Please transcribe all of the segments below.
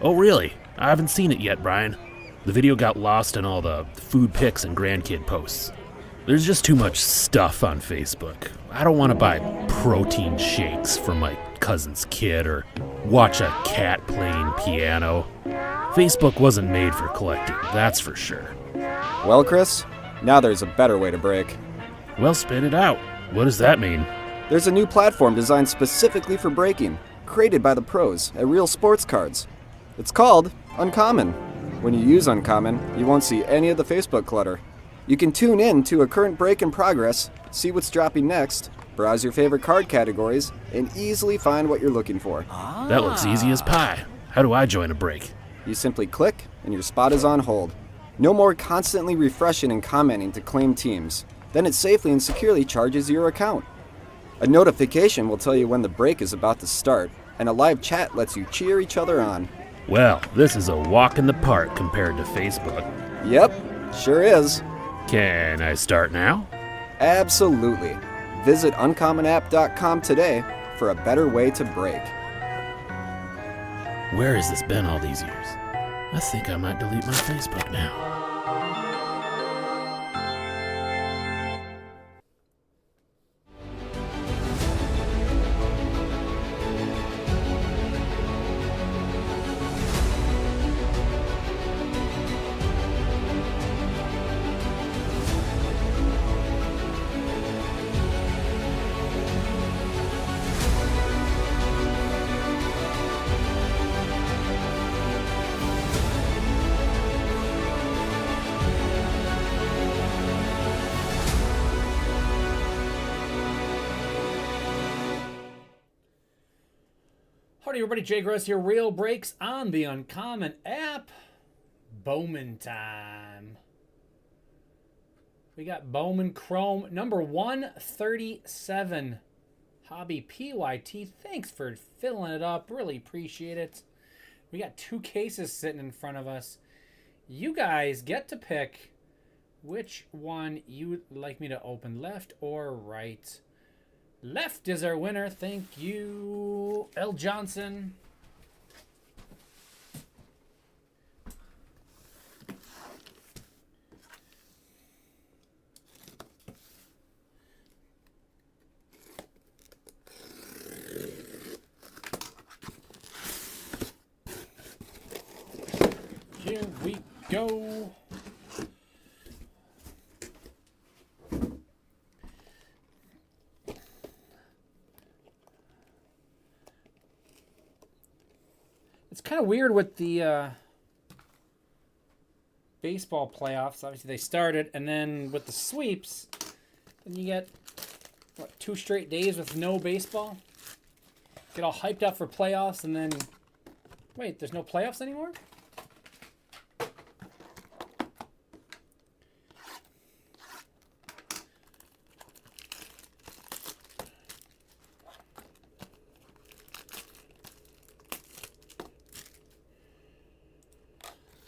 Oh, really? I haven't seen it yet, Brian. The video got lost in all the food pics and grandkid posts. There's just too much stuff on Facebook. I don't want to buy protein shakes for my cousin's kid or watch a cat playing piano. Facebook wasn't made for collecting, that's for sure. Well, Chris, now there's a better way to break. Well, spit it out. What does that mean? There's a new platform designed specifically for breaking, created by the pros at Real Sports Cards. It's called Uncommon. When you use Uncommon, you won't see any of the Facebook clutter. You can tune in to a current break in progress, see what's dropping next, browse your favorite card categories, and easily find what you're looking for. That looks easy as pie. How do I join a break? You simply click, and your spot is on hold. No more constantly refreshing and commenting to claim teams. Then it safely and securely charges your account. A notification will tell you when the break is about to start, and a live chat lets you cheer each other on. Well, this is a walk in the park compared to Facebook. Yep, sure is. Can I start now? Absolutely. Visit uncommonapp.com today for a better way to break. Where has this been all these years? I think I might delete my Facebook now. Howdy everybody, Jay Gross here. Real breaks on the Uncommon app. Bowman time. We got Bowman Chrome number 137. Hobby PYT. Thanks for filling it up. Really appreciate it. We got 2 cases sitting in front of us. You guys get to pick which one you'd like me to open, left or right. Left is our winner. Thank you, L. Johnson. Here we go. It's kind of weird with the baseball playoffs. Obviously, they started, and then with the sweeps, then you get, what, 2 straight days with no baseball? Get all hyped up for playoffs, and then, wait, there's no playoffs anymore?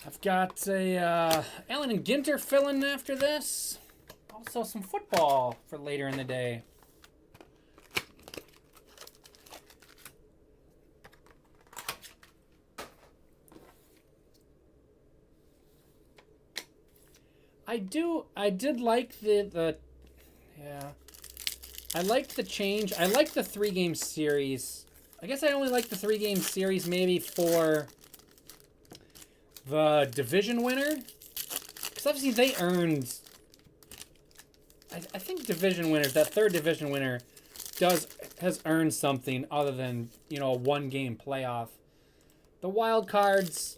I've got a Allen and Ginter fill-in after this. Also some football for later in the day. I did like the yeah. I liked the change. I liked the 3-game series. I guess I only like the 3-game series maybe for the division winner, because obviously they earned. I think division winners, that 3rd division winner, has earned something other than a 1-game playoff. The wild cards,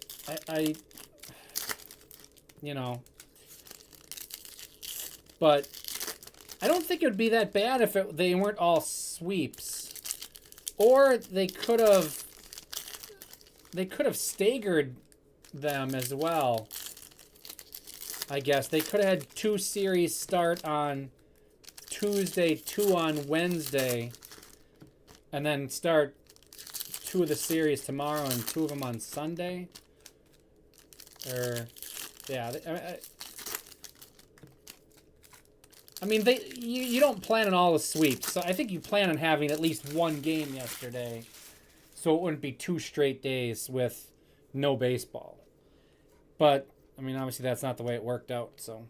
but I don't think it would be that bad if they weren't all sweeps, or they could have staggered them as well. I guess they could have had 2 series start on Tuesday, 2 on Wednesday, and then start 2 of the series tomorrow and 2 of them on Sunday. Or, yeah. I mean, you don't plan on all the sweeps, so I think you plan on having at least 1 game yesterday, so it wouldn't be 2 straight days with no baseball. But, I mean, obviously that's not the way it worked out. So,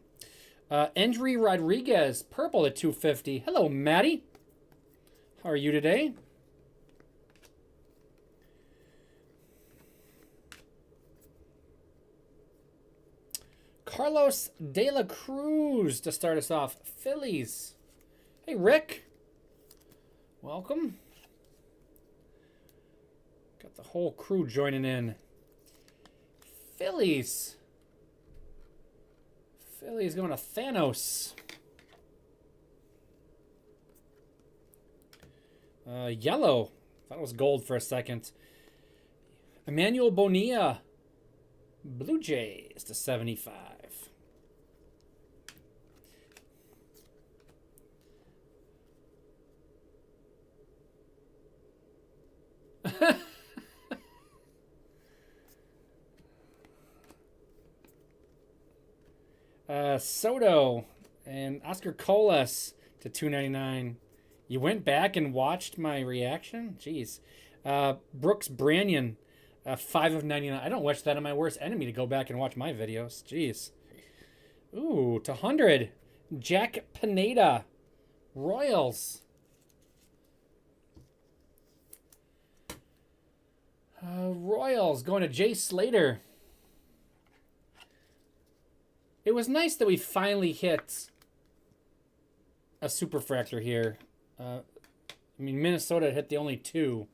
Endry Rodriguez, purple at 250. Hello, Maddie. How are you today? Carlos De La Cruz to start us off. Phillies. Hey, Rick. Welcome. Got the whole crew joining in. Phillies. Phillies going to Thanos. Yellow. Thought it was gold for a second. Emmanuel Bonilla. Blue Jays to 75. Soto and Oscar Colas to 299. You went back and watched my reaction? Jeez. Brooks Branyan, 5 of 99. I don't wish that on my worst enemy to go back and watch my videos. Jeez. Ooh, to 100. Jack Pineda, Royals. Royals going to Jay Slater. It was nice that we finally hit a superfractor here. I mean, Minnesota hit the only 2.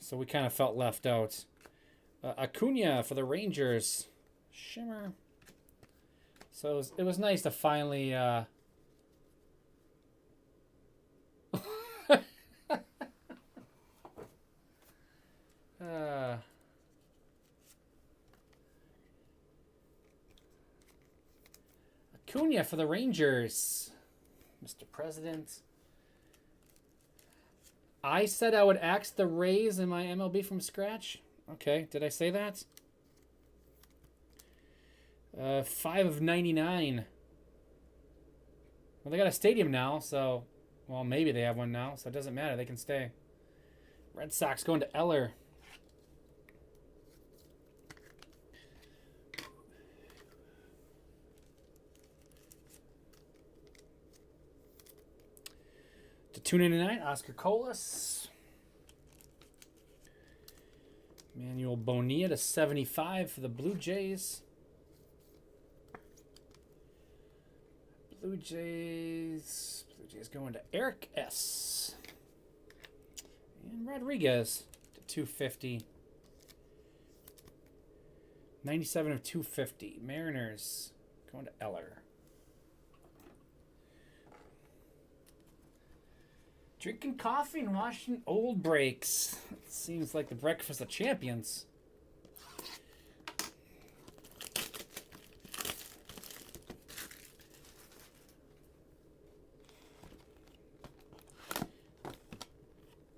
So we kind of felt left out. Acuna for the Rangers. Shimmer. So it was nice to finally... Acuna for the Rangers. Mr. President. I said I would axe the Rays in my MLB from scratch. Okay, did I say that? 5 of 99. Well, they got a stadium now, so... Well, maybe they have one now, so it doesn't matter. They can stay. Red Sox going to Eller. To 299, Oscar Colas. Manuel Bonilla to 75 for the Blue Jays. Blue Jays going to Eric S. And Rodriguez to 250. 97 of 250. Mariners going to Eller. Drinking coffee and watching old breaks. It seems like the breakfast of champions.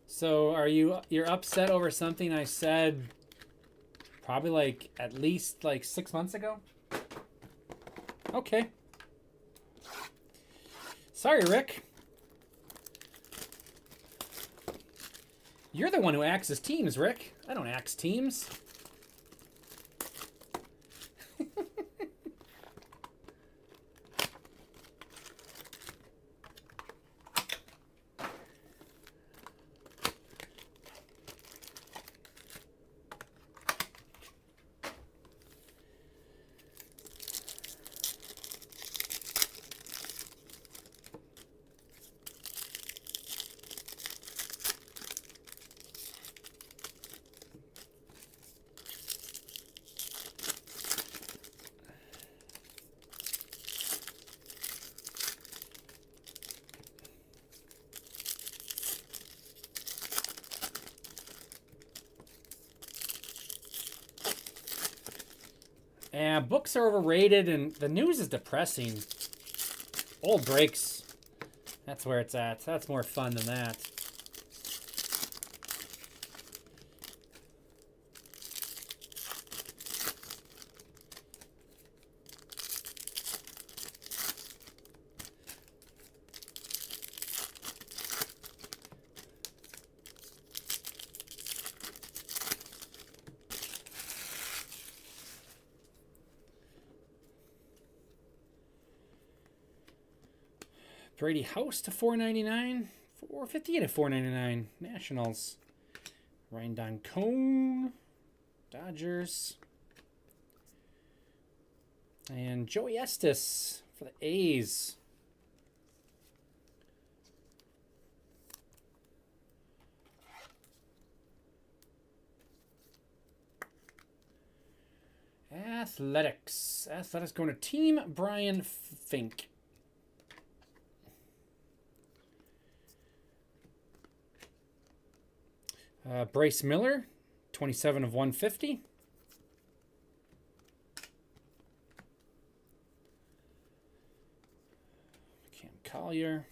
So you're upset over something I said probably like at least like 6 months ago? Okay. Sorry, Rick. You're the one who axes teams, Rick. I don't axe teams. Yeah, books are overrated, and the news is depressing. Old breaks. That's where it's at. That's more fun than that. Brady House to 499. 458 at 499. Nationals. Ryan Don Cone. Dodgers. And Joey Estes for the A's. Athletics. Athletics going to Team Brian Fink. Bryce Miller, 27 of 150. Cam Collier.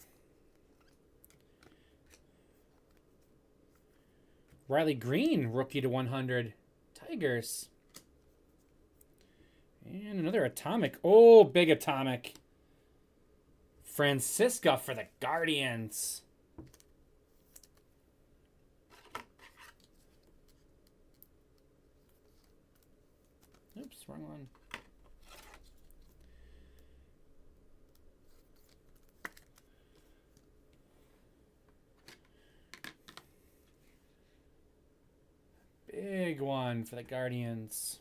Riley Green, rookie to 100. Tigers. And another atomic. Oh, big atomic. Francisca for the Guardians. Oops, wrong one. Big one for the Guardians.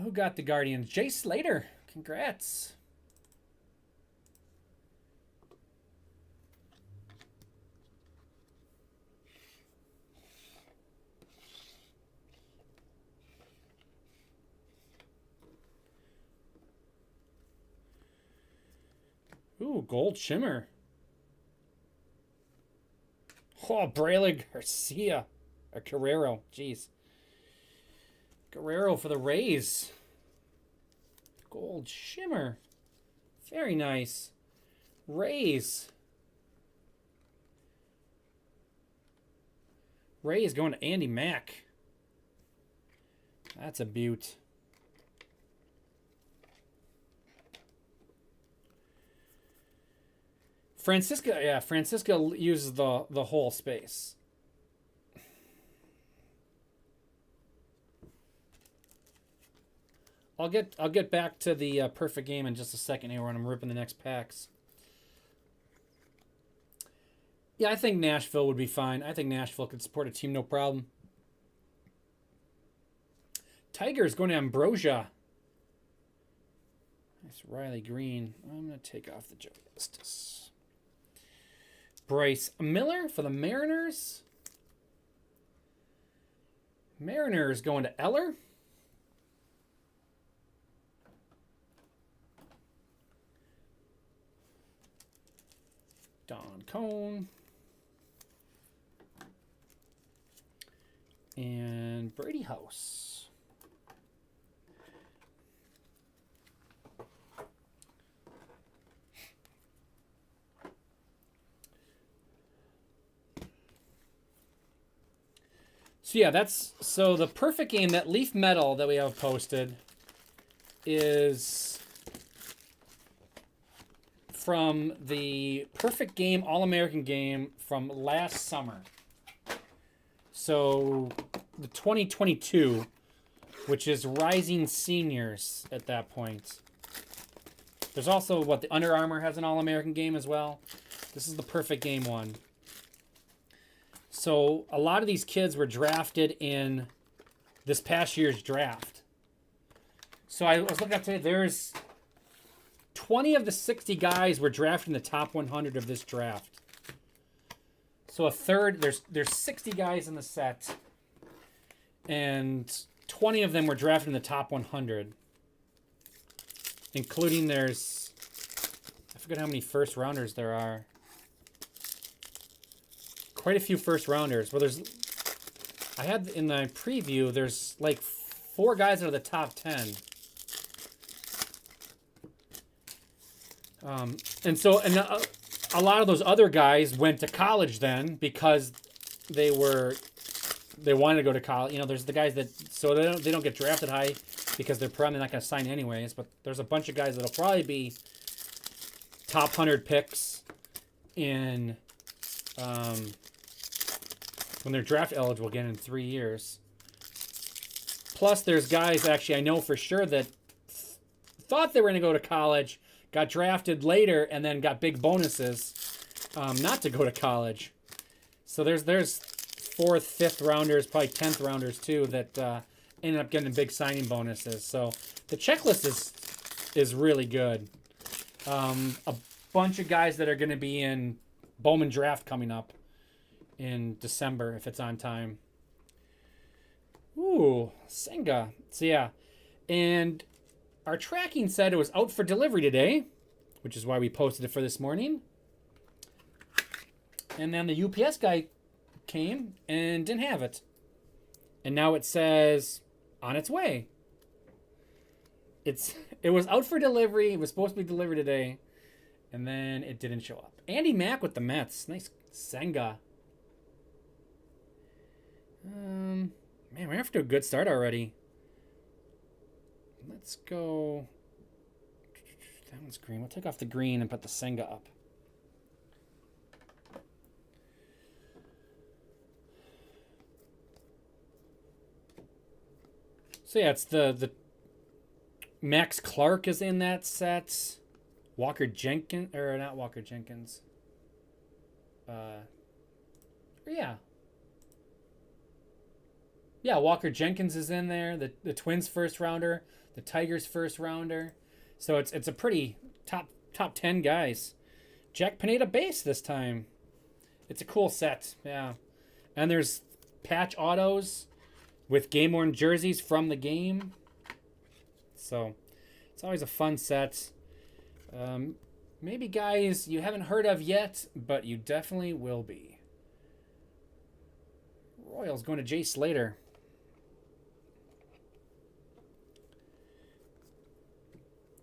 Who got the Guardians? Jay Slater. Congrats. Ooh, gold shimmer. Oh, Braylon Garcia. Or Guerrero. Jeez. Guerrero for the Rays. Gold shimmer. Very nice. Rays. Rays going to Andy Mack. That's a beaut. Francisca, yeah, Francisca uses the whole space. I'll get back to the perfect game in just a second here when I'm ripping the next packs. Yeah, I think Nashville would be fine. I think Nashville could support a team no problem. Tigers going to Ambrosia. Nice Riley Green. I'm going to take off the Joe Justice. Bryce Miller for the Mariners. Mariners going to Eller. Don Cone. And Brady House. So yeah, so the perfect game, that Leaf Metal that we have posted is from the perfect game, All-American game from last summer. So the 2022, which is Rising Seniors at that point. There's also, the Under Armour has an All-American game as well. This is the perfect game one. So a lot of these kids were drafted in this past year's draft. So I was looking up today, there's 20 of the 60 guys were drafted in the top 100 of this draft. So a third, there's 60 guys in the set, and 20 of them were drafted in the top 100, including I forget how many first rounders there are. Quite a few first rounders. Well, I had in the preview, there's like 4 guys out of the top 10. A lot of those other guys went to college then because they wanted to go to college. You know, there's the guys that, so they don't get drafted high because they're probably not going to sign anyways. But there's a bunch of guys that'll probably be top 100 picks in when they're draft eligible again in 3 years. Plus, there's guys, actually, I know for sure that thought they were going to go to college, got drafted later, and then got big bonuses not to go to college. So there's 4th, 5th rounders, probably 10th rounders too, that ended up getting big signing bonuses. So the checklist is really good. A bunch of guys that are going to be in Bowman draft coming up in December if it's on time. Ooh, Senga. So yeah, and our tracking said it was out for delivery today, which is why we posted it for this morning. And then the UPS guy came and didn't have it. And now it says on its way. It was out for delivery. It was supposed to be delivered today. And then it didn't show up. Andy Mack with the Mets. Nice Senga. Man, we're off to a good start already. Let's go. That one's green. We'll take off the green and put the Senga up. So yeah, it's the Max Clark is in that set. Walker Jenkins, or not Walker Jenkins. Yeah. Yeah, Walker Jenkins is in there. The Twins first rounder, the Tigers first rounder. So it's a pretty top 10 guys. Jack Pineda base this time. It's a cool set, yeah. And there's patch autos with game-worn jerseys from the game. So it's always a fun set. Maybe guys you haven't heard of yet, but you definitely will be. Royals going to Jay Slater.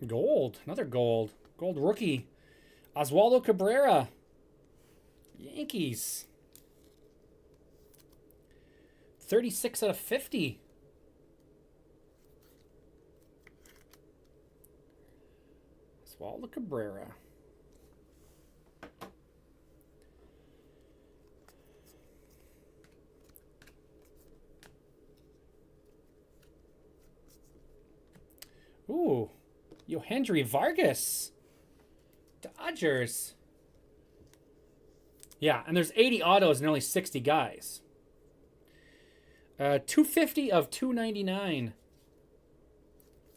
Gold. Another gold. Gold rookie. Oswaldo Cabrera. Yankees. 36 out of 50. Oswaldo Cabrera. Ooh. Yohendry Vargas. Dodgers. Yeah, and there's 80 autos and only 60 guys. 250 of 299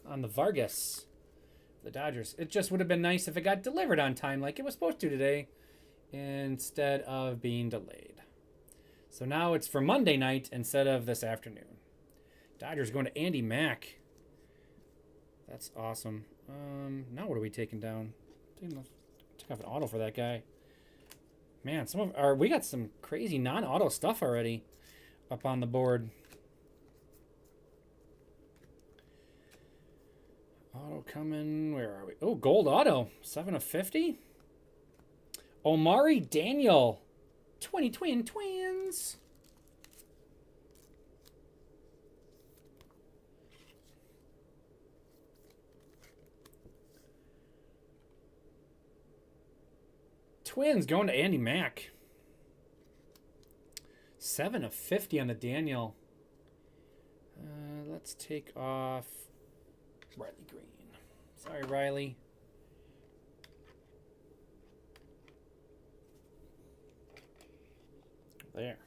on the Vargas. The Dodgers. It just would have been nice if it got delivered on time like it was supposed to today instead of being delayed. So now it's for Monday night instead of this afternoon. Dodgers going to Andy Mack. That's awesome. Now what are we taking down? Took off an auto for that guy. Man, we got some crazy non-auto stuff already up on the board. Auto coming. Where are we? Oh, gold auto. 7 of 50. Omari Daniel. 20 Twins. Twins going to Andy Mack. 7 of 50 on the Daniel. Let's take off Riley Green. Sorry, Riley. There.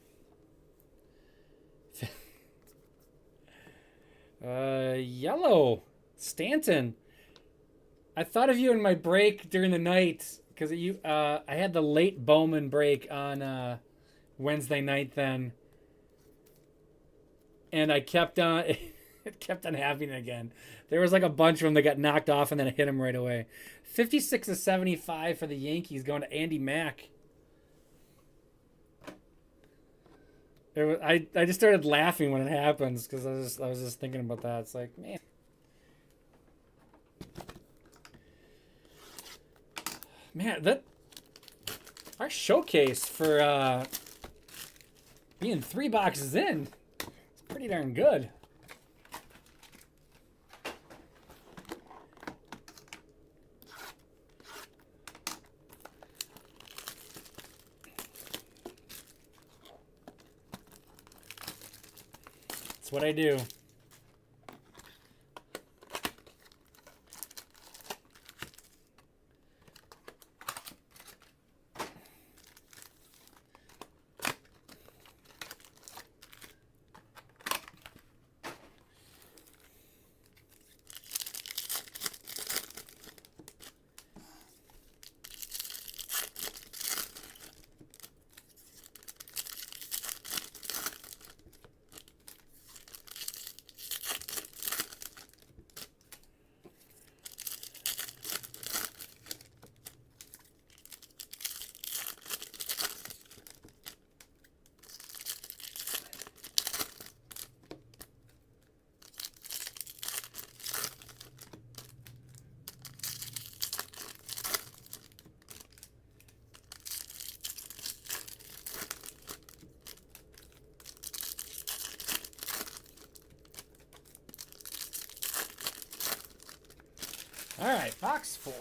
Yellow. Stanton. I thought of you in my break during the night because I had the late Bowman break on Wednesday night then, and I kept on it kept on happening again. There was like a bunch of them that got knocked off and then it hit him right away. 56 of 75 for the Yankees going to Andy Mack. I just started laughing when it happens because I was just thinking about that. It's like, man. Man, our showcase for being 3 boxes in, it's pretty darn good. That's what I do. All right, box 4.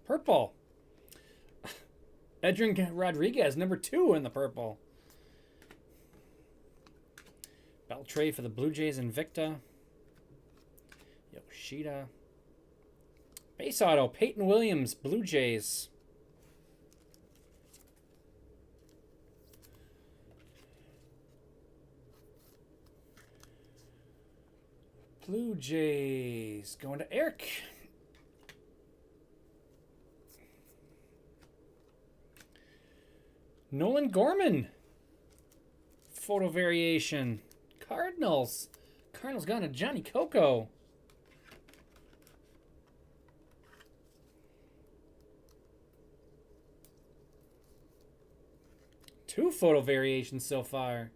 Purple. Edrin Rodriguez, number 2 in the purple. Beltre for the Blue Jays, Invicta. Yoshida. Base auto, Peyton Williams, Blue Jays. Blue Jays going to Eric. Nolan Gorman. Photo variation. Cardinals. Cardinals gone to Johnny Coco. Two photo variations so far.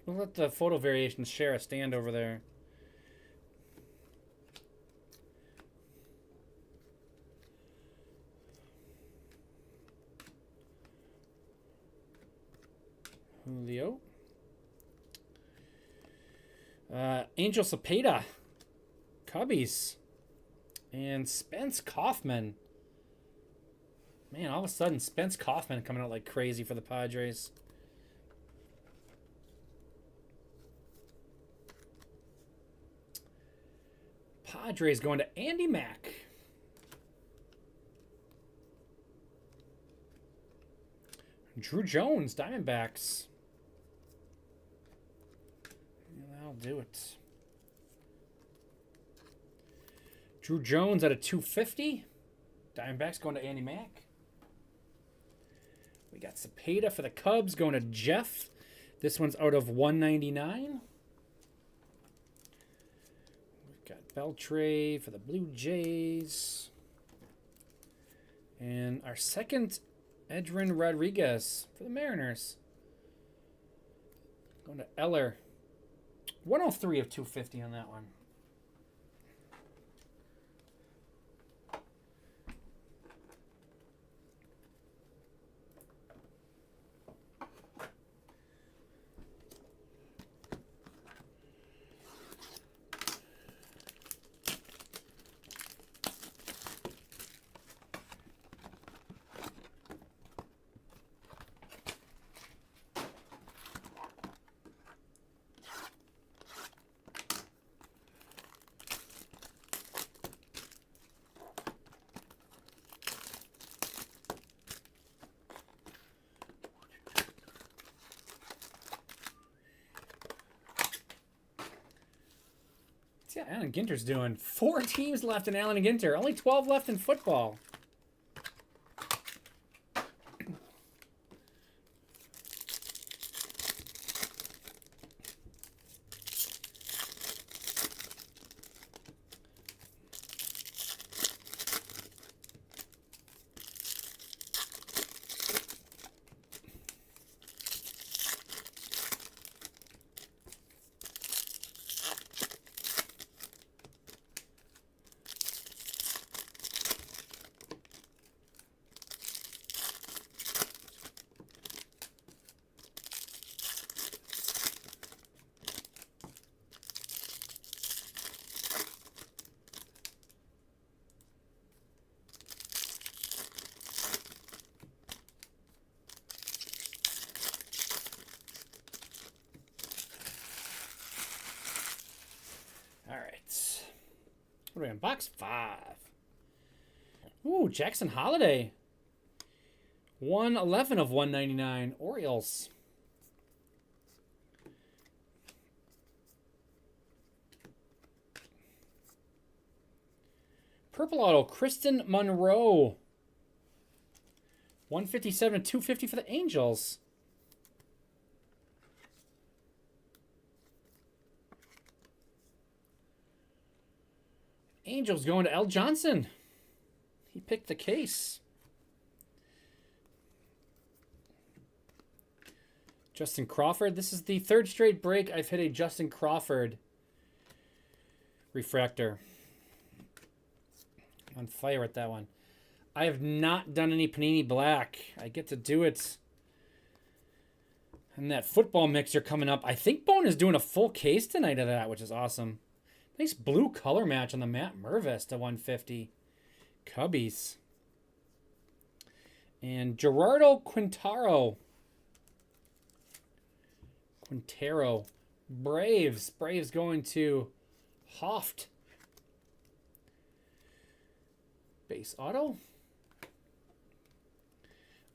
We'll let the photo variations share a stand over there. Julio. Angel Cepeda. Cubbies. And Spence Kaufman. Man, all of a sudden, Spence Kaufman coming out like crazy for the Padres. Padres going to Andy Mack. Drew Jones, Diamondbacks. Yeah, that'll do it. Drew Jones at a 250. Diamondbacks going to Andy Mack. We got Cepeda for the Cubs going to Jeff. This one's out of 199. We've got Beltre for the Blue Jays. And our second, Edrin Rodriguez for the Mariners. Going to Eller. 103 of 250 on that one. Yeah, Alan Ginter's doing 4 teams left in Alan Ginter. Only 12 left in football. What are we on? Box 5. Ooh, Jackson Holiday. 111 of 199. Orioles. Purple auto, Kristen Monroe. 157 to 250 for the Angels. Angels going to L. Johnson. He picked the case. Justin Crawford. This is the 3rd straight break I've hit a Justin Crawford refractor. On fire with that one. I have not done any Panini Black. I get to do it And that football mixer coming up. I think Bone is doing a full case tonight of that, which is awesome. Nice blue color match on the Matt Mervis to 150. Cubbies. And Gerardo Quintero. Braves. Braves going to Hoft. Base auto.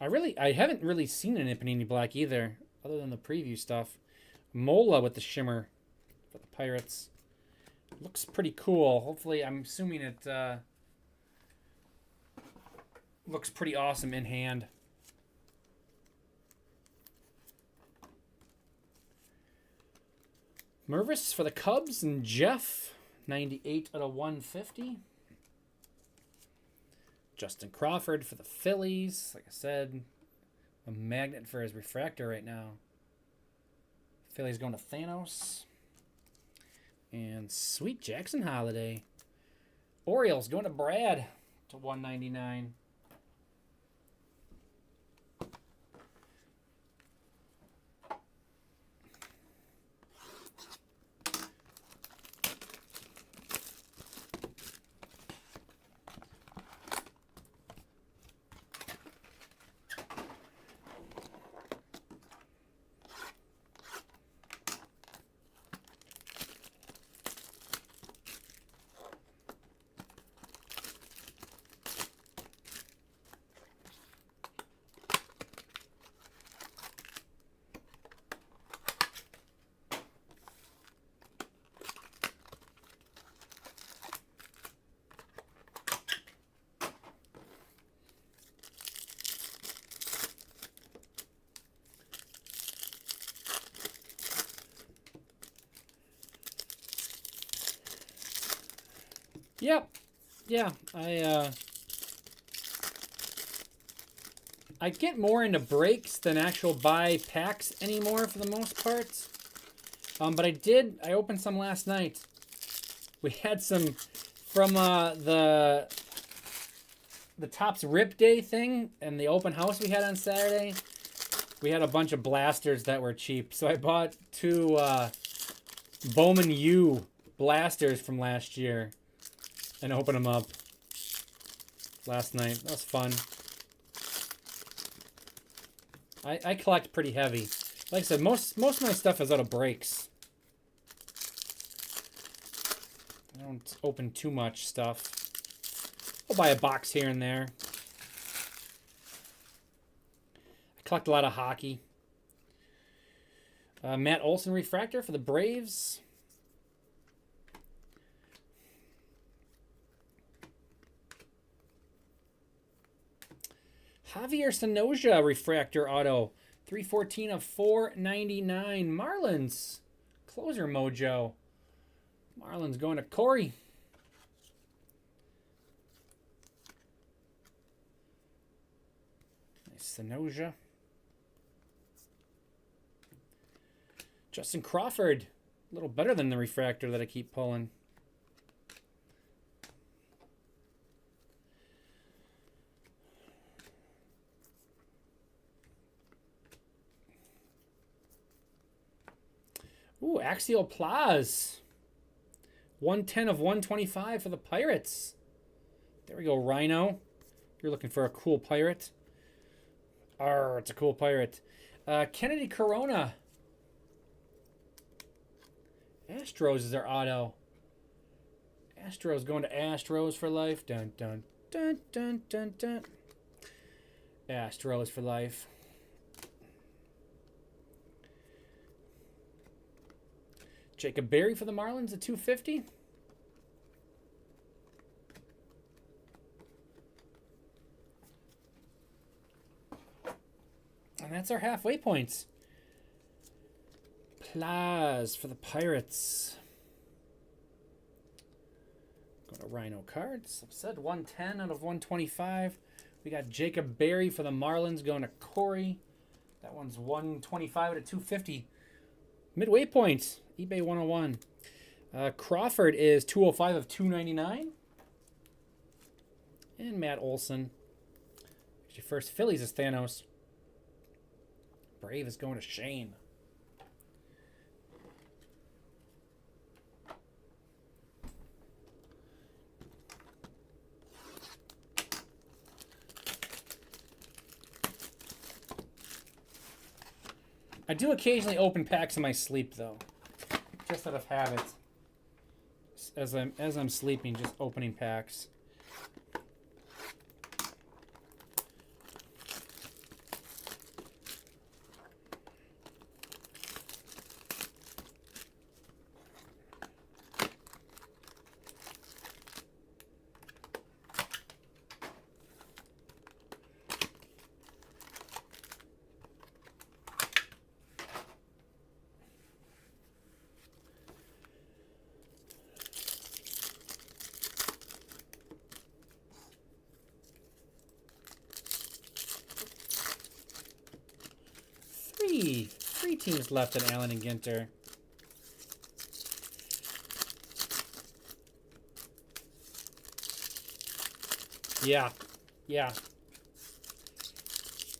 I haven't really seen an Panini Black either, other than the preview stuff. Mola with the shimmer for the Pirates. Looks pretty cool. Hopefully, I'm assuming it looks pretty awesome in hand. Mervis for the Cubs and Jeff, 98 out of 150. Justin Crawford for the Phillies. Like I said, a magnet for his refractor right now. Phillies going to Thanos. And sweet Jackson Holiday. Orioles going to Brad to 199. Yep. Yeah, I get more into breaks than actual buy packs anymore for the most part. But I opened some last night. We had some from the Topps Rip Day thing and the open house we had on Saturday. We had a bunch of blasters that were cheap. So I bought two Bowman U blasters from last year and opened them up last night. That was fun. I collect pretty heavy. Like I said, most of my stuff is out of breaks. I don't open too much stuff. I'll buy a box here and there. I collect a lot of hockey. Matt Olson refractor for the Braves. Javier Sanoja refractor auto. 314 of 499. Marlins. Closer mojo. Marlins going to Corey. Nice Sanoja. Justin Crawford. A little better than the refractor that I keep pulling. Ooh, Axial Plaz. 110 of 125 for the Pirates. There we go, Rhino. You're looking for a cool pirate. Arr, it's a cool pirate. Kennedy Corona. Astros is their auto. Astros going to Astros for life. Dun, dun, dun, dun, dun, dun. Astros for life. Jacob Berry for the Marlins at 250. And that's our halfway points. Plaz for the Pirates. Go to Rhino cards. Like I said, 110 out of 125. We got Jacob Berry for the Marlins going to Corey. That one's 125 out of 250. Midway points. eBay 101. Crawford is 205 of 299. And Matt Olson. Your first Phillies is Thanos. Brave is going to Shane. I do occasionally open packs in my sleep, though, just out of habit. As I'm sleeping, just opening packs. Three teams left in Allen and Ginter. Yeah.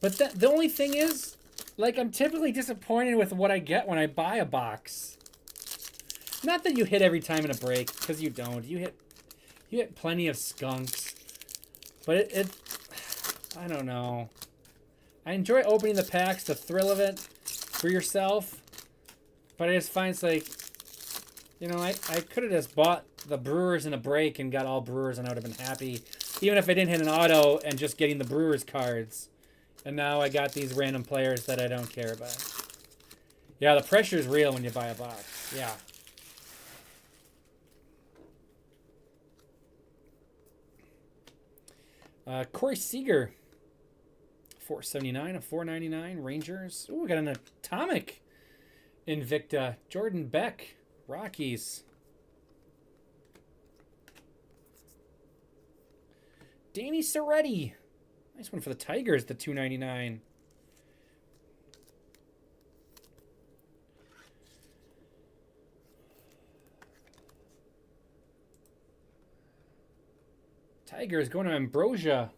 But the only thing is, like, I'm typically disappointed with what I get when I buy a box. Not that you hit every time in a break, because you don't. You hit plenty of skunks. But I don't know. I enjoy opening the packs, the thrill of it for yourself. But I just find it's like, you know, I could have just bought the Brewers in a break and got all Brewers and I would have been happy. Even if I didn't hit an auto and just getting the Brewers cards. And now I got these random players that I don't care about. Yeah, the pressure is real when you buy a box. Yeah. Corey Seager. 479 of 499. Rangers. Ooh, we got an Atomic Invicta. Jordan Beck. Rockies. Danny Soretti. Nice one for the Tigers, the 299. Tigers going to Ambrosia.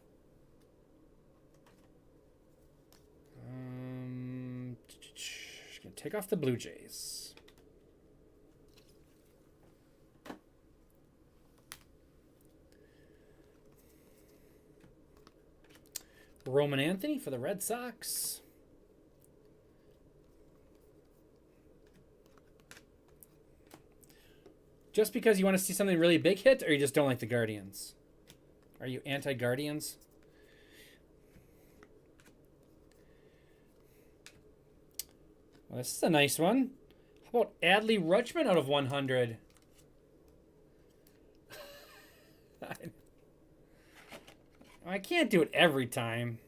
Gonna take off the Blue Jays. Roman Anthony for the Red Sox. Just because you want to see something really big hit, or you just don't like the Guardians? Are you anti-Guardians? Well, this is a nice one. How about Adley Rutschman out of 100? I can't do it every time.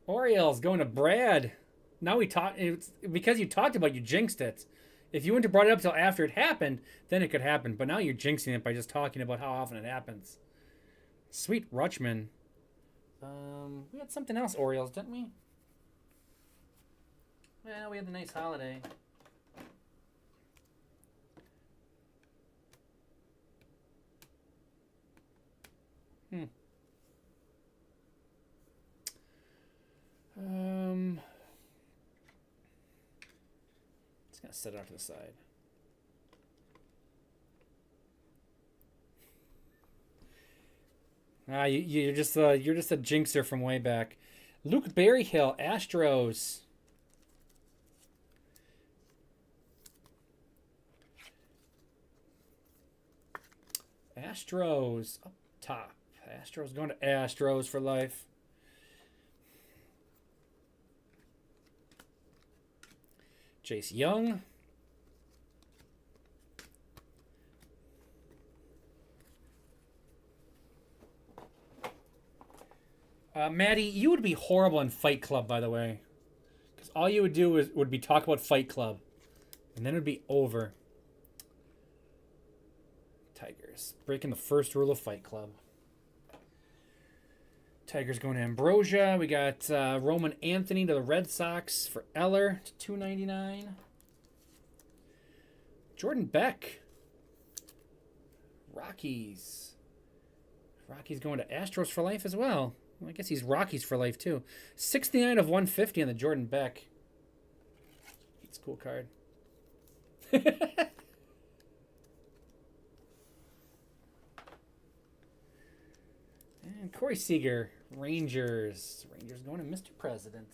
Orioles going to Brad. Now we talk. It's because you talked about, you jinxed it. If you wouldn't have brought it up until after it happened, then it could happen. But now you're jinxing it by just talking about how often it happens. Sweet Rutschman. We had something else, Orioles, didn't we? Well, we had the nice holiday. Just gonna set it off to the side. You're just a jinxer from way back. Luke Berryhill, Astros. Astros up top. Astros going to Astros for life. Chase Young. Maddie, you would be horrible in Fight Club, by the way. Because all you would do would be talk about Fight Club. And then it would be over. Tigers. Breaking the first rule of Fight Club. Tigers going to Ambrosia. We got Roman Anthony to the Red Sox for Eller to $2.99. Jordan Beck. Rockies. Rockies going to Astros for life as well. Well, I guess he's Rockies for life, too. 69 of 150 on the Jordan Beck. That's a cool card. And Corey Seager, Rangers. Rangers going to Mr. President.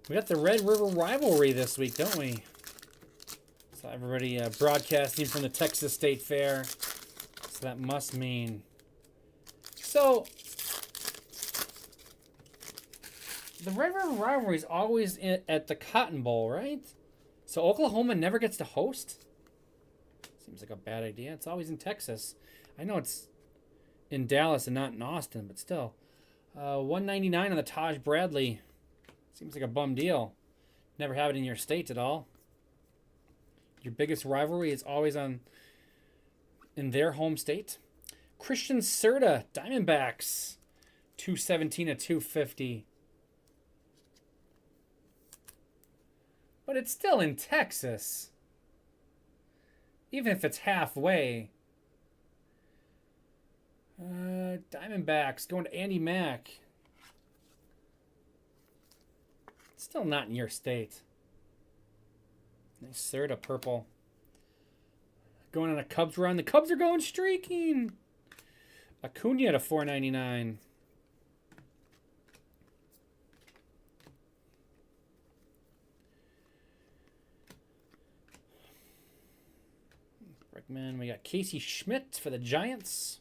We got the Red River rivalry this week, don't we? So everybody broadcasting from the Texas State Fair. So that must mean. So the Red River rivalry is always at the Cotton Bowl, right? So Oklahoma never gets to host? Seems like a bad idea. It's always in Texas. I know it's in Dallas and not in Austin, but still. $199 on the Taj Bradley. Seems like a bum deal. Never have it in your state at all. Your biggest rivalry is always in their home state. Christian Serta, Diamondbacks, 217 of 250. But it's still in Texas. Even if it's halfway. Diamondbacks going to Andy Mack. Still not in your state. Nice Serta purple. Going on a Cubs run. The Cubs are going streaking. Acuna to $4.99. Brickman. We got Casey Schmidt for the Giants.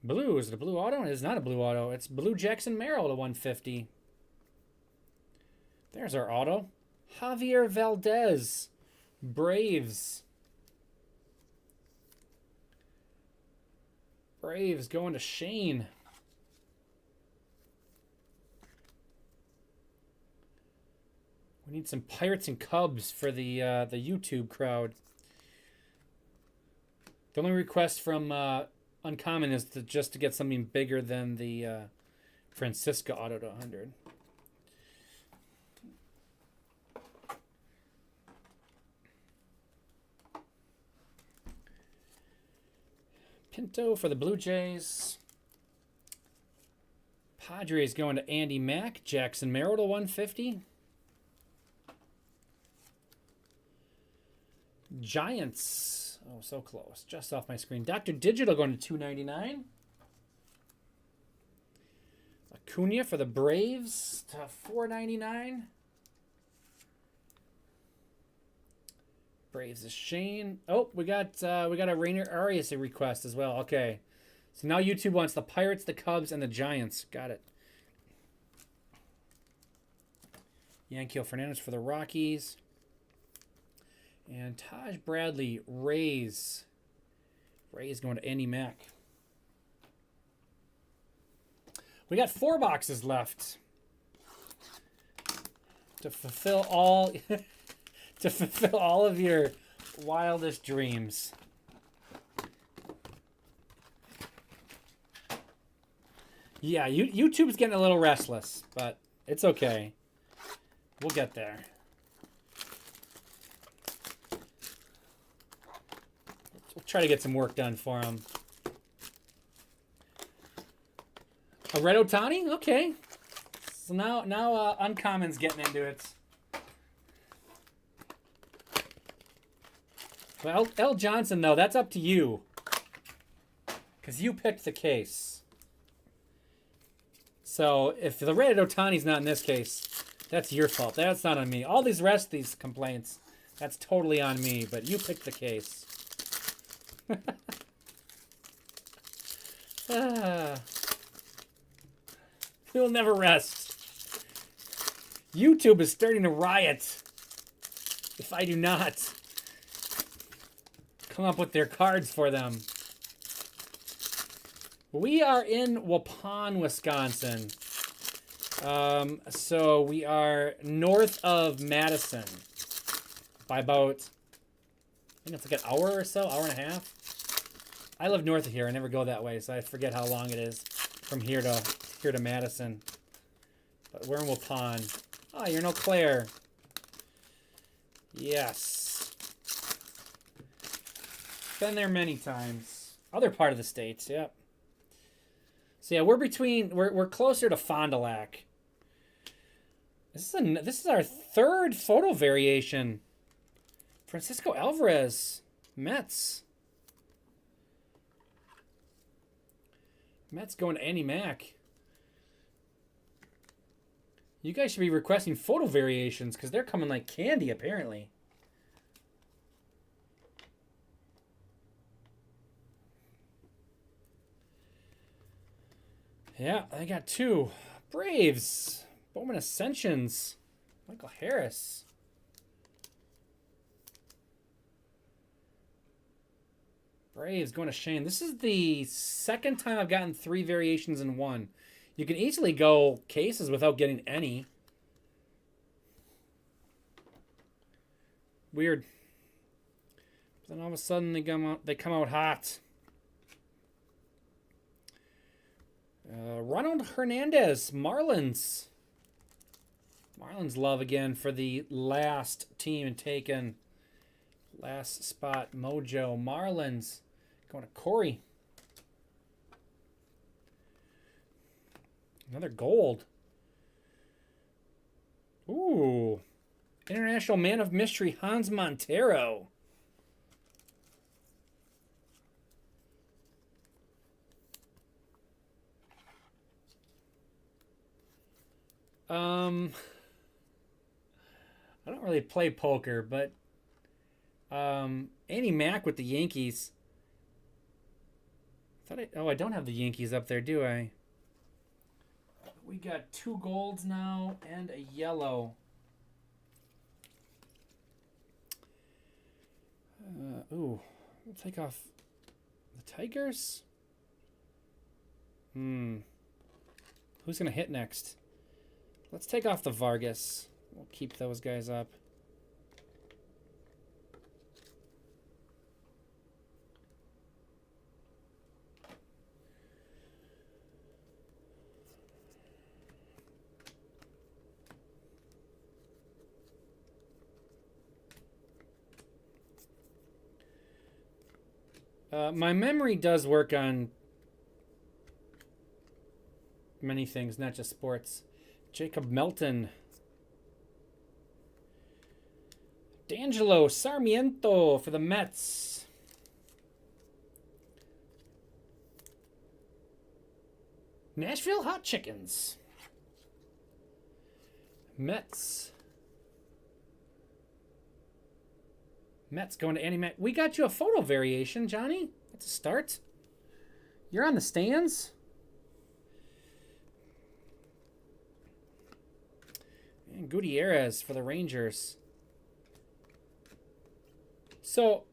Blue. Is it a blue auto? It is not a blue auto. It's Blue Jackson Merrill to 150. There's our auto. Javier Valdez. Braves. Braves going to Shane. We need some Pirates and Cubs for the YouTube crowd. The only request from Uncommon is just to get something bigger than the Francisco auto to 100. Pinto for the Blue Jays. Padres going to Andy Mack. Jackson Merrill to 150. Giants. Oh, so close. Just off my screen. Dr. Digital going to $2.99. Acuna for the Braves to $4.99. Braves is Shane. Oh, we got a Rainer Arias request as well. Okay. So now YouTube wants the Pirates, the Cubs, and the Giants. Got it. Yanquiel Fernandez for the Rockies. And Taj Bradley, Rays. Rays going to Andy Mack. We got 4 boxes left to fulfill all to fulfill all of your wildest dreams. Yeah, YouTube's getting a little restless, but it's okay. We'll get there. We'll try to get some work done for him. A red Otani? Okay. So now Uncommon's getting into it. Well, L. Johnson, though, that's up to you. Because you picked the case. So if the red Otani's not in this case, that's your fault. That's not on me. All these rest of these complaints, that's totally on me. But you picked the case. We'll never rest. YouTube is starting to riot if I do not come up with their cards for them. We are in Waupun, Wisconsin. So we are north of Madison by about, I think it's like an hour or so, hour and a half. I live north of here. I never go that way, so I forget how long it is from here to Madison. But we're in Waupun. Oh, you're in Eau Claire. Yes. Been there many times. Other part of the States, yep. So yeah, we're closer to Fond du Lac. This is our third photo variation. Francisco Alvarez, Mets. Mets going to Andy Mack. You guys should be requesting photo variations because they're coming like candy, apparently. Yeah, I got two. Braves. Bowman Ascensions. Michael Harris. Braves going to Shane. This is the second time I've gotten three variations in one. You can easily go cases without getting any. Weird. But then all of a sudden they come out hot. Ronald Hernandez, Marlins. Marlins love again for the last team taken. Last spot, Mojo. Marlins going to Corey. Another gold. Ooh. International Man of Mystery, Hans Montero. I don't really play poker, but Andy Mack with the Yankees. I don't have the Yankees up there, do I? We got two golds now and a yellow. We'll take off the Tigers. Who's gonna hit next? Let's take off the Vargas. We'll keep those guys up. My memory does work on many things, not just sports. Jacob Melton. D'Angelo Sarmiento for the Mets. Nashville Hot Chickens. Mets. Mets going to Andy Mack. We got you a photo variation, Johnny. That's a start. You're on the stands. And Gutierrez for the Rangers. So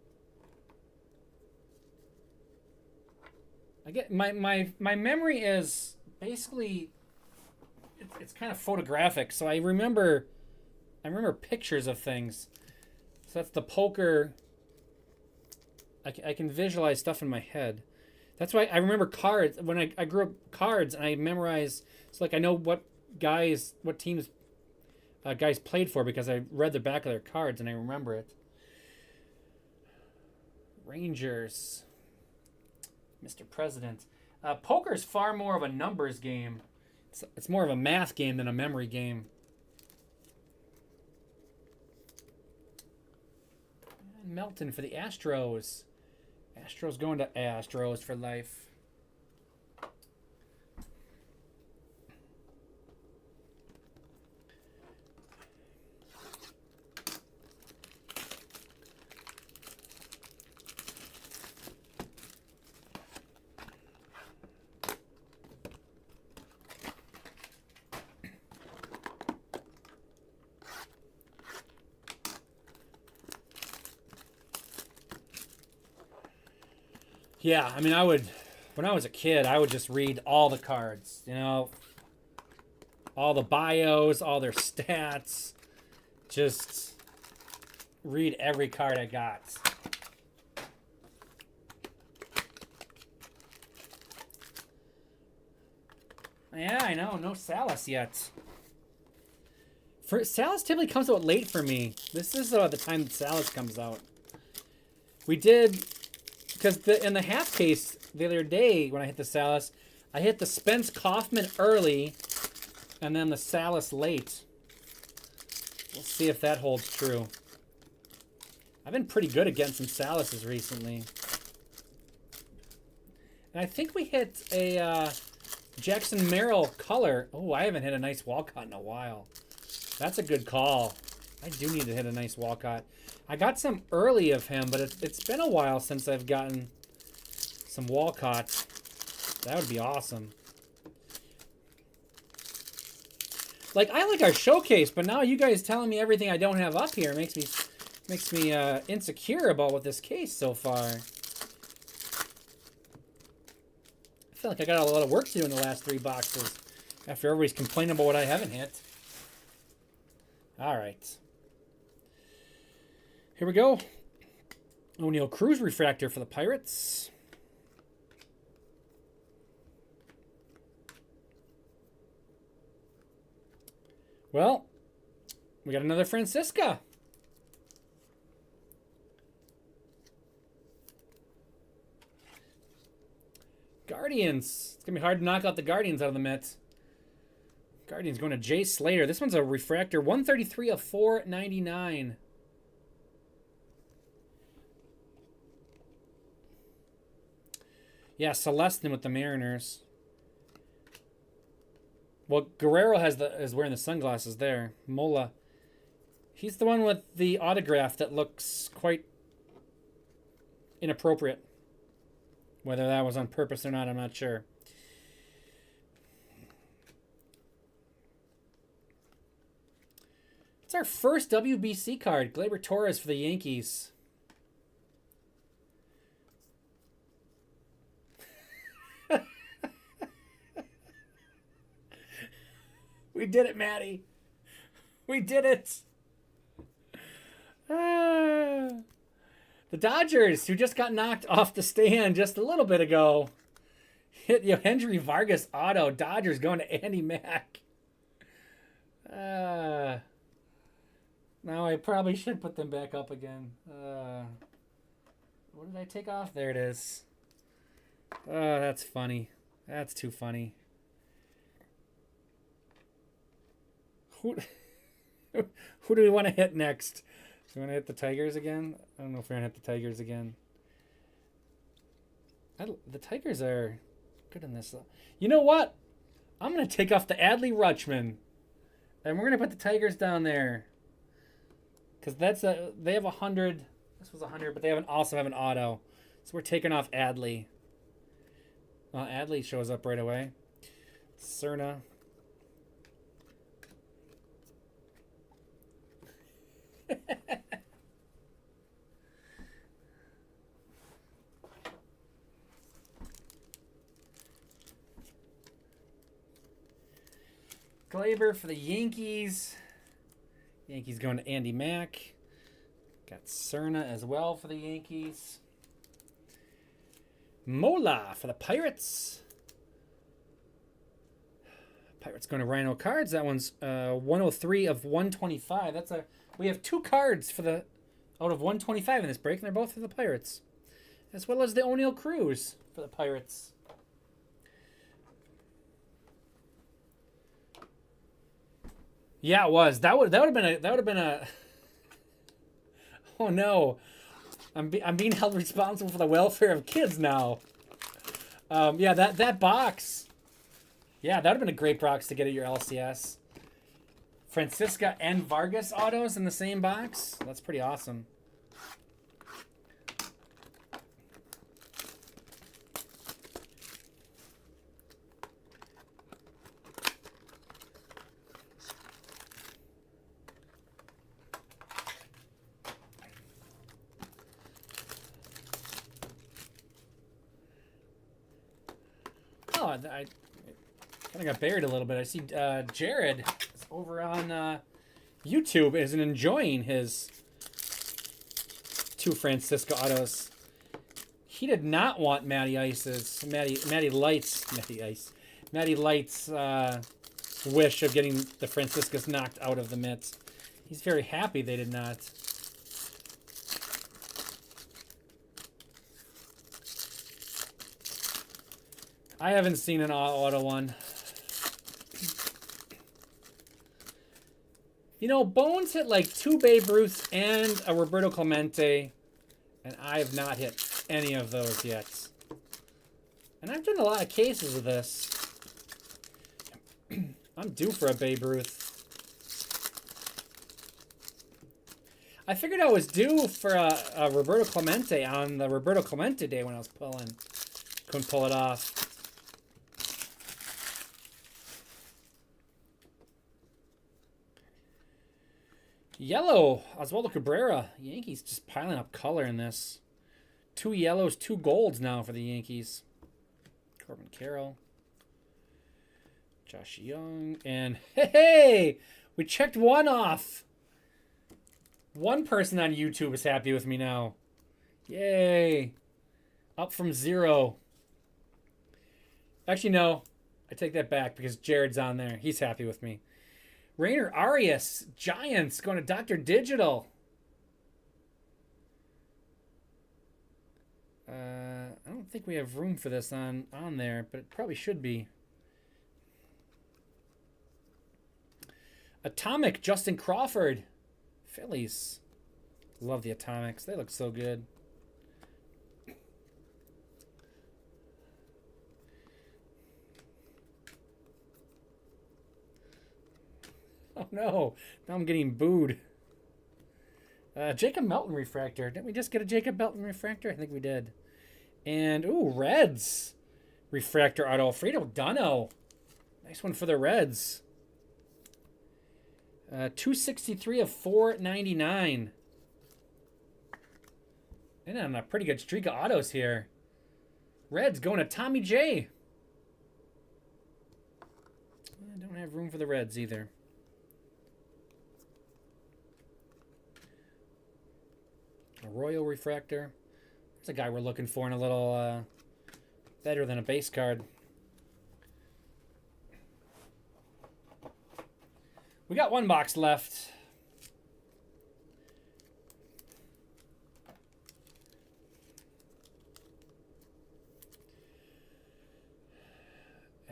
I get my memory is basically it's kind of photographic. So I remember pictures of things. So that's the poker. I can visualize stuff in my head. That's why I remember cards. When I grew up, cards, and I memorized. So like I know what teams guys played for because I read the back of their cards and I remember it. Rangers. Mr. President. Poker's far more of a numbers game. It's more of a math game than a memory game. And Melton for the Astros. Astros going to Astros for life. Yeah, I mean, when I was a kid, I would just read all the cards, you know, all the bios, all their stats, just read every card I got. Yeah, I know, no Salas yet. Salas typically comes out late for me. This is the time that Salas comes out. We did... Because in the half case the other day when I hit the Salas, I hit the Spence Kaufman early and then the Salas late. We'll see if that holds true. I've been pretty good against some Salases recently. And I think we hit a Jackson Merrill color. Oh, I haven't hit a nice Walcott in a while. That's a good call. I do need to hit a nice Walcott. I got some early of him, but it's been a while since I've gotten some Walcott. That would be awesome. Like, I like our showcase, but now you guys telling me everything I don't have up here makes me insecure about what this case so far. I feel like I got a lot of work to do in the last 3 boxes after everybody's complaining about what I haven't hit. All right. Here we go. O'Neal Cruz refractor for the Pirates. Well, we got another Francisca. Guardians. It's going to be hard to knock out the Guardians out of the Mets. Guardians going to Jay Slater. This one's a refractor. 133 of 499. Yeah, Celestin with the Mariners. Well, Guerrero is wearing the sunglasses there. Mola. He's the one with the autograph that looks quite inappropriate. Whether that was on purpose or not, I'm not sure. It's our first WBC card. Gleyber Torres for the Yankees. We did it, Maddie. We did it. The Dodgers, who just got knocked off the stand just a little bit ago, hit Yohendry Vargas auto. Dodgers going to Andy Mack. Now I probably should put them back up again. What did I take off? There it is. That's funny. That's too funny. Who do we want to hit next? Do we want to hit the Tigers again? I don't know if we're going to hit the Tigers again. The Tigers are good in this. You know what? I'm going to take off the Adley Rutschman. And we're going to put the Tigers down there. Because they have 100. This was 100, but they also have an auto. So we're taking off Adley. Adley shows up right away. Cerna. Gleyber for the Yankees. Yankees going to Andy Mack. Got Cerna as well for the Yankees. Mola for the Pirates. Pirates going to Rhino Cards. That one's 103 of 125. We have 2 cards for the out of 125 in this break, and they're both for the Pirates. as well as the O'Neal Cruz for the Pirates. Yeah, it was. That would have been a. Oh no, I'm being held responsible for the welfare of kids now. Yeah, that box. Yeah, that would have been a great box to get at your LCS. Francisca and Vargas autos in the same box. That's pretty awesome. Oh, I kind of got buried a little bit. I see Jared is over on YouTube isn't enjoying his 2 Francisco autos. He did not want Matty Light's wish of getting the Franciscas knocked out of the mitts. He's very happy they did not. I haven't seen an auto one. You know, Bones hit like 2 Babe Ruths and a Roberto Clemente, and I have not hit any of those yet. And I've done a lot of cases of this. I'm due for a Babe Ruth. I figured I was due for a Roberto Clemente on the Roberto Clemente day when I was pulling. Couldn't pull it off. Yellow, Oswaldo Cabrera. Yankees just piling up color in this. 2 yellows, 2 golds now for the Yankees. Corbin Carroll. Josh Young. And hey, we checked 1 off. 1 person on YouTube is happy with me now. Yay. Up from 0. Actually, no. I take that back because Jared's on there. He's happy with me. Rainer Arias, Giants, going to Dr. Digital. I don't think we have room for this on there, but it probably should be. Atomic, Justin Crawford. Phillies. Love the Atomics. They look so good. Oh no, now I'm getting booed. Jacob Melton refractor. Didn't we just get a Jacob Melton refractor? I think we did. And, ooh, Reds. Refractor auto. Alfredo Dunno. Nice one for the Reds. 263 of 499. And on a pretty good streak of autos here. Reds going to Tommy J. I don't have room for the Reds either. A Royal refractor. There's a guy we're looking for in a little better than a base card. We got 1 box left.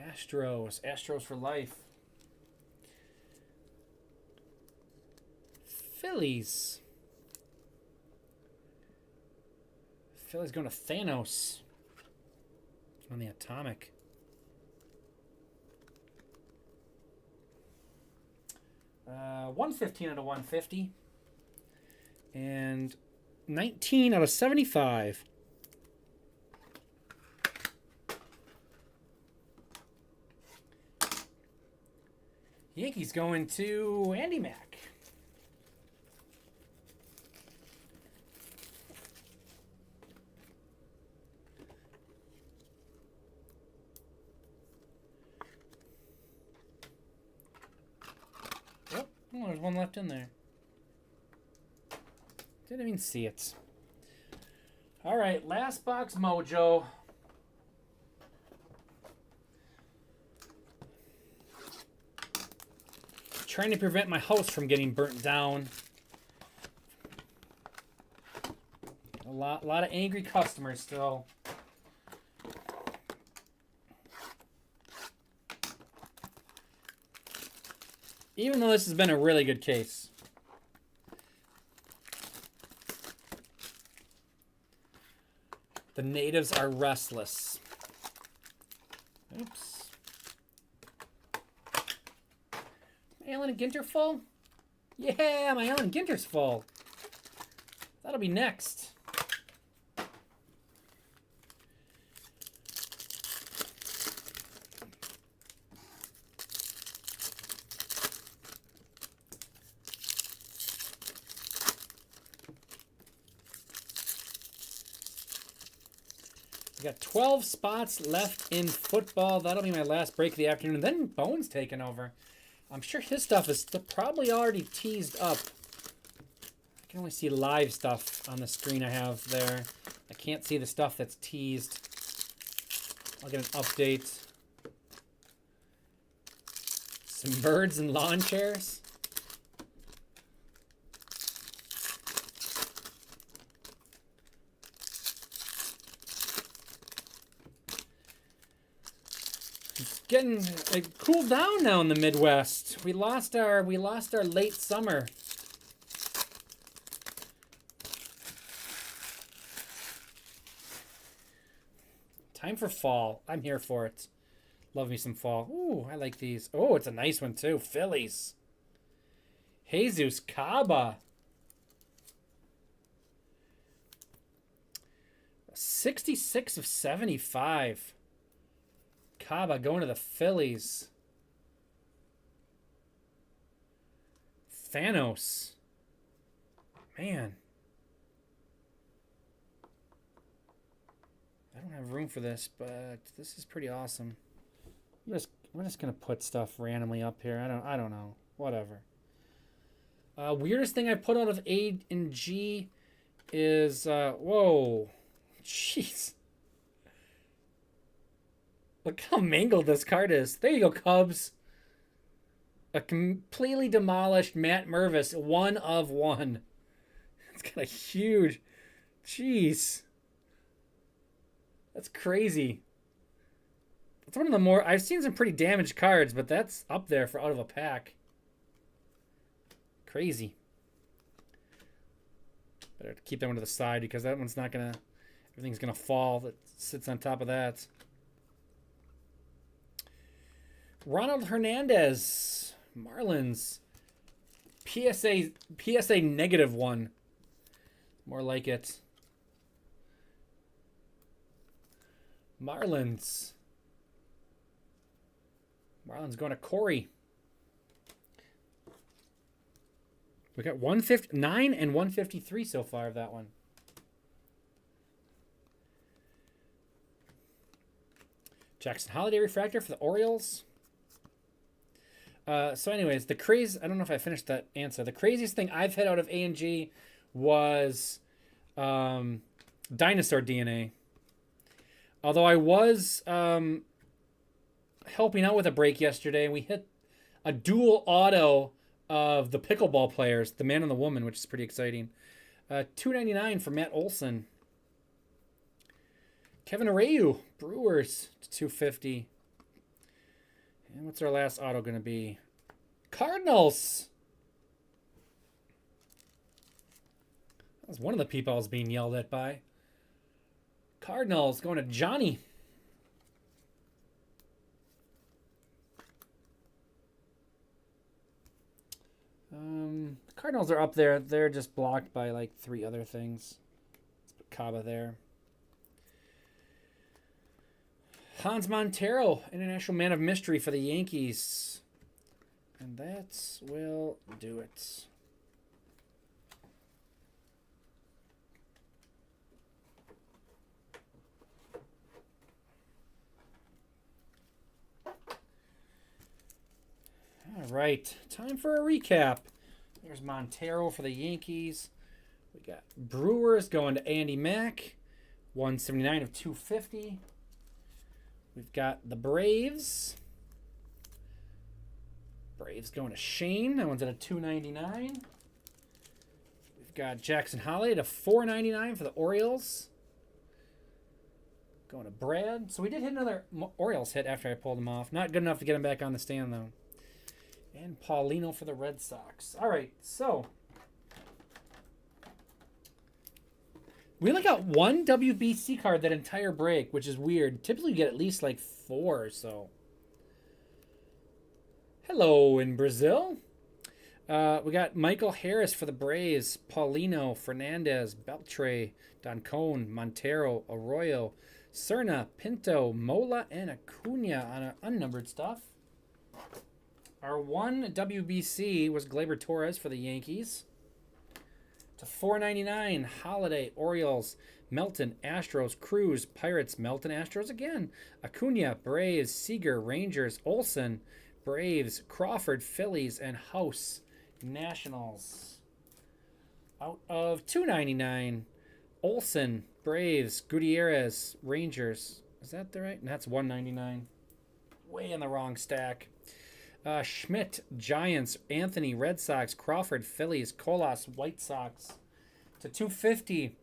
Astros for life. Phillies. Phillies going to Thanos on the Atomic. Uh, 115 out of 150. And 19 out of 75. Yankees going to Andy Mack. Oh, there's 1 left in there. Didn't even see it. All right, last box mojo. Trying to prevent my house from getting burnt down. A lot of angry customers still. Even though this has been a really good case. The natives are restless. Oops. Allen Ginter full? Yeah, my Allen Ginter's full. That'll be next. We got 12 spots left in football. That'll be my last break of the afternoon. And then Bowen's taking over. I'm sure his stuff is probably already teased up. I can only see live stuff on the screen I have there. I can't see the stuff that's teased. I'll get an update. Some birds and lawn chairs. It's getting like cooled down now in the Midwest. We lost our late summer. Time for fall. I'm here for it. Love me some fall. Ooh, I like these. Oh, it's a nice one too. Phillies. Jesus Caba. 66 of 75. Caba going to the Phillies. Thanos. Man. I don't have room for this, but this is pretty awesome. We're just gonna put stuff randomly up here. I don't know. Whatever. Weirdest thing I put out of A and G is whoa. Jeez. Look how mangled this card is. There you go, Cubs. A completely demolished Matt Mervis, 1 of 1. It's got a huge... Jeez. That's crazy. That's one of the more... I've seen some pretty damaged cards, but that's up there for out of a pack. Crazy. Better keep that one to the side because that one's not going to... Everything's going to fall that sits on top of that. Ronald Hernandez, Marlins, PSA -1, more like it. Marlins going to Corey. We got 159 and 153 so far of that one. Jackson Holiday refractor for the Orioles. So anyways, I don't know if I finished that answer. The craziest thing I've hit out of A&G was dinosaur DNA. Although I was helping out with a break yesterday, and we hit a dual auto of the pickleball players, the man and the woman, which is pretty exciting. $2.99 for Matt Olson. Kevin Areu, Brewers, to $2.50. And what's our last auto going to be? Cardinals. That was one of the people I was being yelled at by. Cardinals going to Johnny. The Cardinals are up there. They're just blocked by like 3 other things. Let's put Caba there. Hans Montero, International Man of Mystery for the Yankees. And that will do it. All right, time for a recap. There's Montero for the Yankees. We got Brewers going to Andy Mack, 179 of 250. We've got the Braves. Braves going to Shane. That one's at a $2.99. We've got Jackson Holliday to $4.99 for the Orioles. Going to Brad. So we did hit another Orioles hit after I pulled him off. Not good enough to get him back on the stand, though. And Paulino for the Red Sox. All right, so we only got one WBC card that entire break, which is weird. Typically you get at least like 4 or so. Hello in Brazil. We got Michael Harris for the Braves, Paulino, Fernandez, Beltre, Doncone, Montero, Arroyo, Cerna, Pinto, Mola, and Acuna on our unnumbered stuff. Our one WBC was Gleyber Torres for the Yankees. To $4.99, Holiday, Orioles, Melton, Astros, Cruz, Pirates, Melton, Astros again. Acuna, Braves, Seager, Rangers, Olsen, Braves, Crawford, Phillies, and House, Nationals. Out of $2.99, Olsen, Braves, Gutierrez, Rangers. Is that the right? And that's $1.99. Way in the wrong stack. Schmidt, Giants, Anthony, Red Sox, Crawford, Phillies, Colas, White Sox. To $2.50,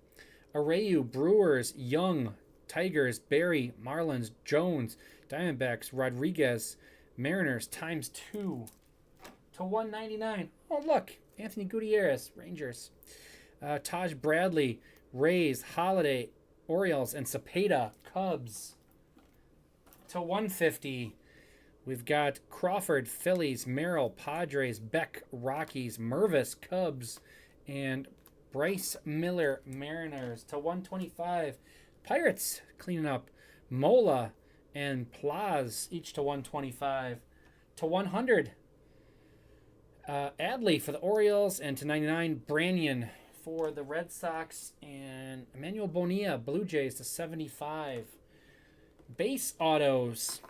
Abreu, Brewers, Young, Tigers, Barry, Marlins, Jones, Diamondbacks, Rodriguez, Mariners times 2 to $1.99. Oh, look, Anthony Gutierrez, Rangers. Taj Bradley, Rays, Holiday, Orioles, and Cepeda, Cubs. To $1.50. We've got Crawford, Phillies, Merrill, Padres, Beck, Rockies, Mervis, Cubs, and Bryce Miller, Mariners. To $125. Pirates cleaning up Mola and Plaz, each to $125. To $100. Adley for the Orioles, and to $99. Branyan for the Red Sox, and Emmanuel Bonilla, Blue Jays, to $75. Base autos.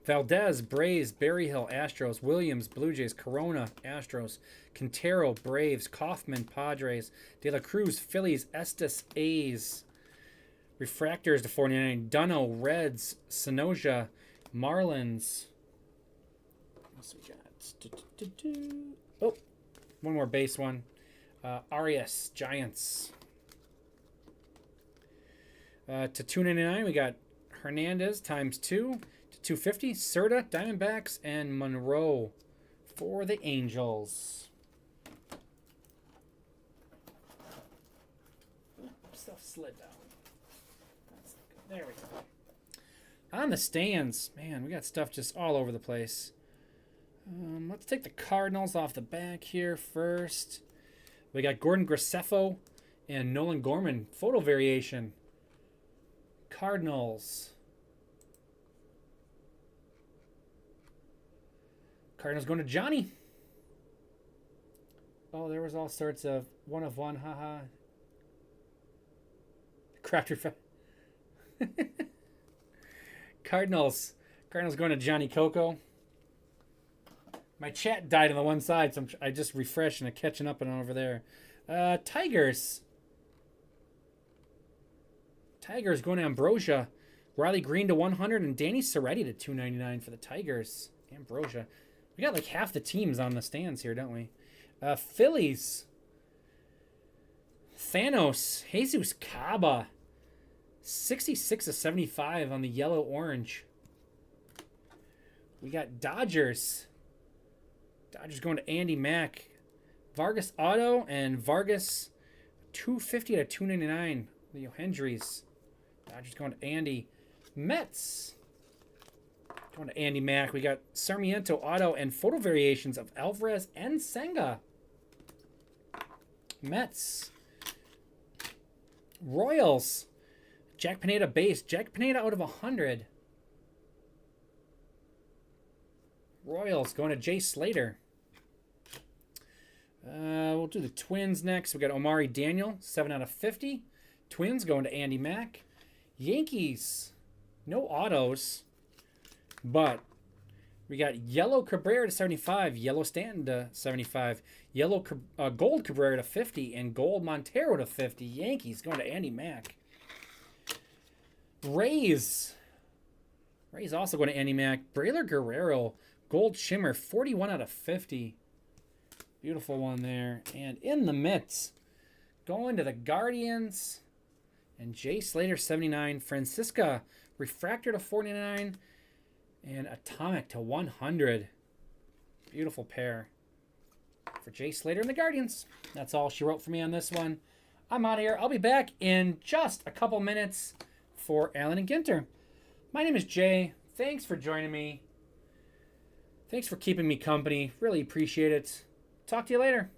Valdez, Braves, Berryhill, Astros, Williams, Blue Jays, Corona, Astros, Quintero, Braves, Kaufman, Padres, De La Cruz, Phillies, Estes, A's. Refractors to $4.99. Dunno, Reds, Sanoja, Marlins. What else we got? Oh, one more base one. Arias, Giants. To $2.99, we got Hernandez times 2 to $2.50. Serta, Diamondbacks, and Monroe for the Angels. Stuff slid down. There we go. On the stands, man, we got stuff just all over the place. Let's take the Cardinals off the back here first. We got Gordon Graceffo and Nolan Gorman photo variation. Cardinals. Cardinals going to Johnny. Oh, there was all sorts of one of one, haha. Crafter. Cardinals going to Johnny Coco. My chat died on the one side, so I just refreshed and I'm catching up and over there. Tigers going to Ambrosia. Riley Green to 100 and Danny Serretti to $2.99 for the Tigers. Ambrosia. We got like half the teams on the stands here, don't we? Phillies. Thanos. Jesus Caba. 66 of 75 on the yellow-orange. We got Dodgers. Dodgers going to Andy Mack. Vargas Auto and Vargas $2.50 to $2.99. Leo Hendricks. Dodgers going to Andy. Mets going to Andy Mack. We got Sarmiento Auto and photo variations of Alvarez and Senga. Mets. Royals. Jack Pineda base. Jack Pineda out of 100. Royals going to Jay Slater. We'll do the Twins next. We got Omari Daniel, 7 out of 50. Twins going to Andy Mack. Yankees, no autos, but we got yellow Cabrera to 75, yellow Stanton to 75, yellow gold Cabrera to 50, and gold Montero to 50. Yankees going to Andy Mack. Rays also going to Andy Mack. Braylor Guerrero, gold shimmer, 41 out of 50. Beautiful one there. And in the mitts, going to the Guardians. And Jay Slater, 79. Francisca, Refractor to 49. And Atomic to 100. Beautiful pair for Jay Slater and the Guardians. That's all she wrote for me on this one. I'm out of here. I'll be back in just a couple minutes for Alan and Ginter. My name is Jay. Thanks for joining me. Thanks for keeping me company. Really appreciate it. Talk to you later.